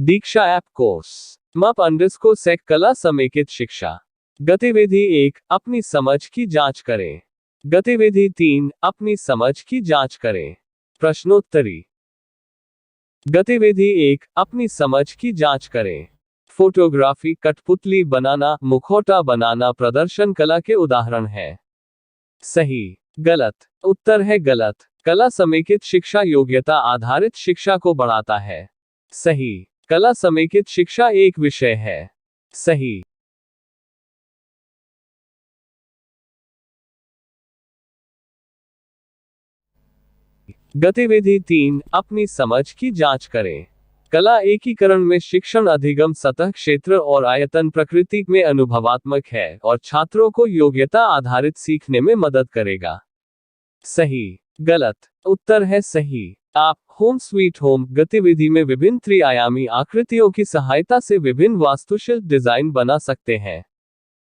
दीक्षा app course MUP_SEC कला समेकित शिक्षा। गतिविधि 1, अपनी समझ की जांच करें। गतिविधि 3, अपनी समझ की जांच करें। प्रश्नोत्तरी। गतिविधि 1, अपनी समझ की जांच करें। फोटोग्राफी, कठपुतली बनाना, मुखौटा बनाना प्रदर्शन कला के उदाहरण हैं। सही, गलत। उत्तर है गलत। कला समेकित शिक्षा योग्यता आधारित शिक्षा को बढ़ाता है। सही, कला समेकित शिक्षा एक विषय है। सही। गतिविधि 3, अपनी समझ की जांच करें। कला एकीकरण में शिक्षण अधिगम सतह क्षेत्र और आयतन प्रकृति में अनुभवात्मक है और छात्रों को योग्यता आधारित सीखने में मदद करेगा। सही, गलत। उत्तर है सही। आप होम स्वीट होम गतिविधि में विभिन्न त्रिआयामी आकृतियों की सहायता से विभिन्न वास्तुशिल्प डिजाइन बना सकते हैं।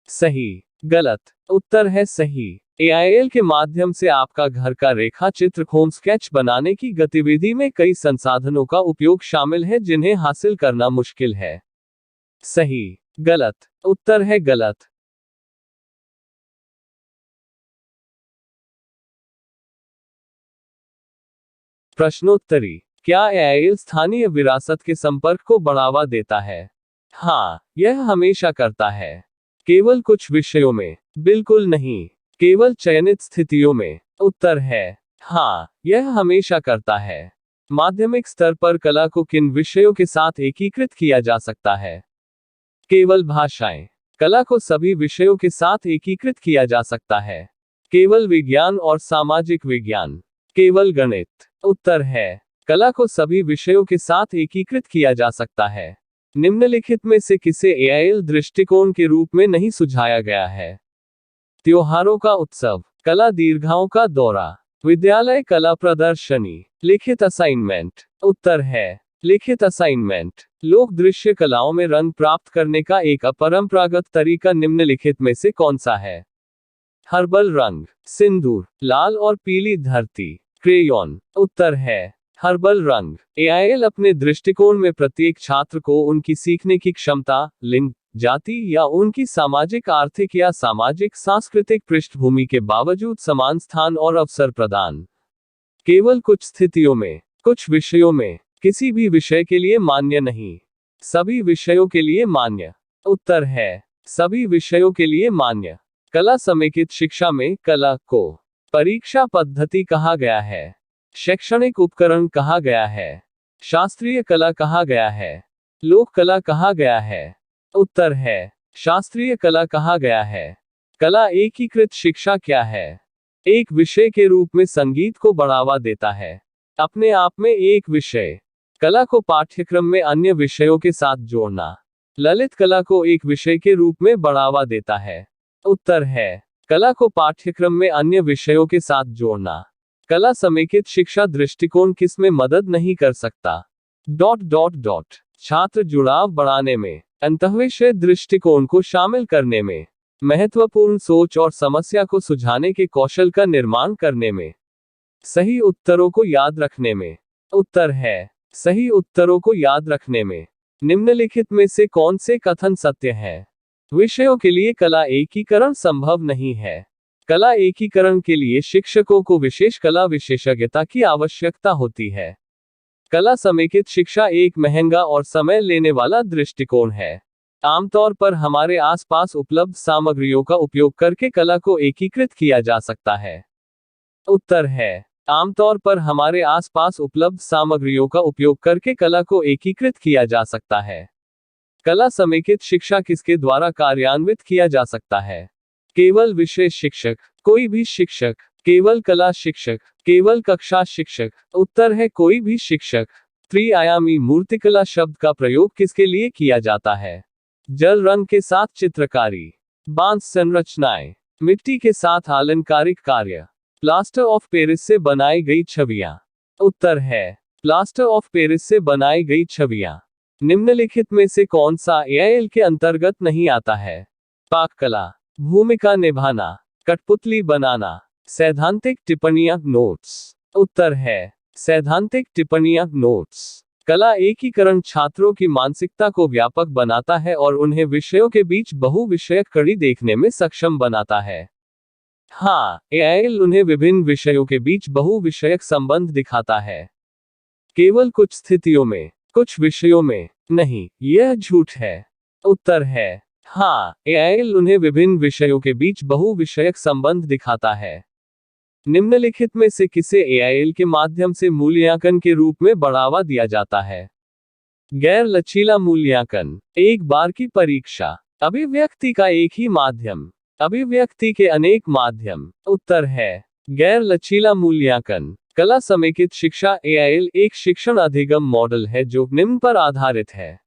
सही, गलत। उत्तर है सही। AIL के माध्यम से आपका घर का रेखा चित्र होम स्केच बनाने की गतिविधि में कई संसाधनों का उपयोग शामिल है जिन्हें हासिल करना मुश्किल है। सही, गलत। उत्तर है गलत। प्रश्नोत्तरी। क्या AIL स्थानीय विरासत के संपर्क को बढ़ावा देता है? हाँ, यह हमेशा करता है। केवल कुछ विषयों में? बिल्कुल नहीं। केवल चयनित स्थितियों में? उत्तर है हाँ, यह हमेशा करता है। माध्यमिक स्तर पर कला को किन विषयों के साथ एकीकृत किया जा सकता है? केवल भाषाएं। कला को सभी विषयों के साथ एकीकृत किया जा सकता है। केवल विज्ञान और सामाजिक विज्ञान। केवल गणित। उत्तर है कला को सभी विषयों के साथ एकीकृत किया जा सकता है। निम्नलिखित में से किसे AIL दृष्टिकोण के रूप में नहीं सुझाया गया है? त्योहारों का उत्सव, कला दीर्घाओं का दौरा, विद्यालय कला प्रदर्शनी, लिखित असाइनमेंट। उत्तर है लिखित असाइनमेंट। लोक दृश्य कलाओं में रंग प्राप्त करने का एक अपरंपरागत तरीका निम्नलिखित में से कौन सा है? हर्बल रंग, सिंदूर, लाल और पीली धरती, क्रेयॉन। उत्तर है हर्बल रंग। AIL अपने दृष्टिकोण में प्रत्येक छात्र को उनकी सीखने की क्षमता, लिंग, जाति या उनकी सामाजिक आर्थिक या सामाजिक सांस्कृतिक पृष्ठभूमि के बावजूद समान स्थान और अवसर प्रदान। केवल कुछ स्थितियों में, कुछ विषयों में, किसी भी विषय के लिए मान्य नहीं। सभी विषयों के लिए मान्य। उत्तर है सभी विषयों के लिए मान्य। कला समेकित शिक्षा में कला को परीक्षा पद्धति कहा गया है, शैक्षणिक उपकरण कहा गया है, शास्त्रीय कला कहा गया है, लोक कला कहा गया है। उत्तर है शास्त्रीय कला कहा गया है। कला एकीकृत शिक्षा क्या है? एक विषय के रूप में संगीत को बढ़ावा देता है। अपने आप में एक विषय। कला को पाठ्यक्रम में अन्य विषयों के साथ जोड़ना। ललित कला को एक विषय के रूप में बढ़ावा देता है। उत्तर है कला को पाठ्यक्रम में अन्य विषयों के साथ जोड़ना। कला समेकित शिक्षा दृष्टिकोण किसमें मदद नहीं कर सकता? ... छात्र जुड़ाव बढ़ाने में, अंतःविषय दृष्टिकोण को शामिल करने में, महत्वपूर्ण सोच और समस्या को सुलझाने के कौशल का निर्माण करने में, सही उत्तरों को याद रखने में। उत्तर है सही उत्तरों को याद रखने में। निम्नलिखित में से कौन से कथन सत्य है? विषयों के लिए कला एकीकरण संभव नहीं है। कला एकीकरण के लिए शिक्षकों को विशेष कला विशेषज्ञता की आवश्यकता होती है। कला समेकित शिक्षा एक महंगा और समय लेने वाला दृष्टिकोण है। आमतौर पर हमारे आसपास उपलब्ध सामग्रियों का उपयोग करके कला को एकीकृत किया जा सकता है। उत्तर है आमतौर पर हमारे आसपास उपलब्ध सामग्रियों का उपयोग करके कला को एकीकृत किया जा सकता है। कला समेकित शिक्षा किसके द्वारा कार्यान्वित किया जा सकता है? केवल विषय शिक्षक, कोई भी शिक्षक, केवल कला शिक्षक, केवल कक्षा शिक्षक। उत्तर है कोई भी शिक्षक। त्रिआयामी मूर्तिकला शब्द का प्रयोग किसके लिए किया जाता है? जल रंग के साथ चित्रकारी, बांस संरचनाएं, मिट्टी के साथ अलंकारिक कार्य, प्लास्टर ऑफ पेरिस से बनाई गई छवियां। उत्तर है प्लास्टर ऑफ पेरिस से बनाई गई छवियां। निम्नलिखित में से कौन सा AIL के अंतर्गत नहीं आता है? पाक कला, भूमिका निभाना, कठपुतली बनाना, सैद्धांतिक टिप्पणियां नोट्स। उत्तर है सैद्धांतिक टिप्पणियां नोट्स। कला एकीकरण छात्रों की मानसिकता को व्यापक बनाता है और उन्हें विषयों के बीच बहुविषयक कड़ी देखने में सक्षम बनाता है। हाँ, एआई उन्हें विभिन्न विषयों के बीच बहुविषयक संबंध दिखाता है। केवल कुछ स्थितियों में, कुछ विषयों में नहीं, यह झूठ है। उत्तर है हाँ, एआई उन्हें विभिन्न विषयों के बीच बहुविषयक संबंध दिखाता है। निम्नलिखित में से किसे एआई के माध्यम से मूल्यांकन के रूप में बढ़ावा दिया जाता है? गैर लचीला मूल्यांकन, एक बार की परीक्षा, अभिव्यक्ति का एक ही माध्यम, अभिव्यक्ति के अनेक माध्यम। उत्तर है गैर लचीला मूल्यांकन। कला समेकित शिक्षा एआई एक शिक्षण अधिगम मॉडल है जो निम्न पर आधारित है।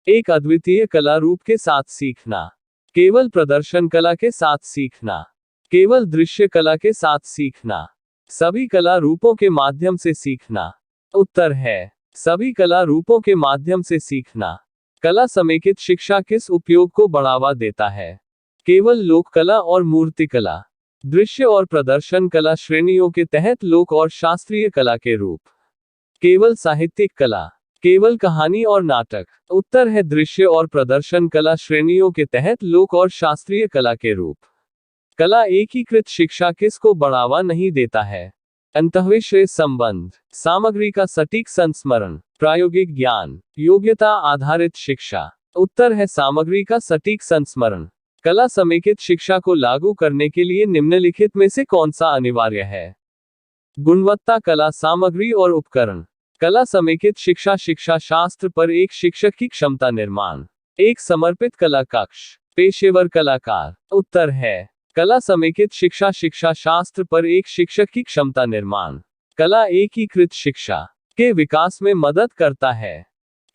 एक अद्वितीय कला रूप के साथ सीखना, केवल प्रदर्शन कला के साथ सीखना, केवल दृश्य कला के साथ सीखना, सभी कला रूपों के माध्यम से सीखना। उत्तर है सभी कला रूपों के माध्यम से सीखना। कला समेकित शिक्षा किस उपयोग को बढ़ावा देता है? केवल लोक कला और मूर्तिकला, दृश्य और प्रदर्शन कला श्रेणियों के तहत लोक और शास्त्रीय कला के रूप, केवल साहित्यिक कला, केवल कहानी और नाटक। उत्तर है दृश्य और प्रदर्शन कला श्रेणियों के तहत लोक और शास्त्रीय कला के रूप। कला एकीकृत शिक्षा किसको बढ़ावा नहीं देता है? अंतःविषय संबंध, सामग्री का सटीक संस्मरण, प्रायोगिक ज्ञान, योग्यता आधारित शिक्षा। उत्तर है सामग्री का सटीक संस्मरण। कला समेकित शिक्षा को लागू करने के लिए निम्नलिखित में से कौन सा अनिवार्य है? गुणवत्ता कला सामग्री और उपकरण। कला समेकित शिक्षा शिक्षा शास्त्र पर एक शिक्षक की क्षमता निर्माण, एक समर्पित कला कक्ष, पेशेवर कलाकार। उत्तर है कला समेकित शिक्षा शिक्षा शास्त्र पर एक शिक्षक की क्षमता निर्माण, कला एकीकृत शिक्षा के विकास में मदद करता है।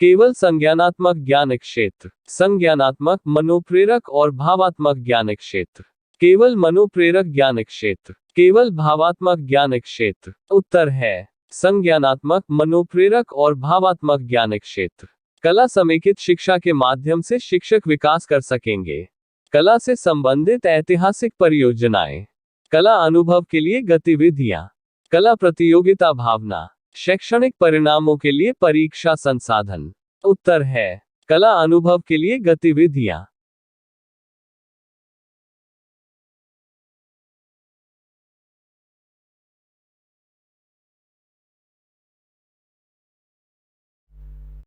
केवल संज्ञानात्मक ज्ञान क्षेत्र, संज्ञानात्मक, मनोप्रेरक और भावात्मक ज्ञान क्षेत्र, केवल मनोप्रेरक ज्ञान क्षेत्र, केवल भावात्मक ज्ञान क्षेत्र। उत्तर है संज्ञानात्मक, मनोप्रेरक और भावात्मक ज्ञान क्षेत्र। कला समेकित शिक्षा के माध्यम से शिक्षक विकास कर सकेंगे। कला से संबंधित ऐतिहासिक परियोजनाएं, कला अनुभव के लिए गतिविधियां, कला प्रतियोगिता भावना, शैक्षणिक परिणामों के लिए परीक्षा संसाधन। उत्तर है कला अनुभव के लिए गतिविधियां।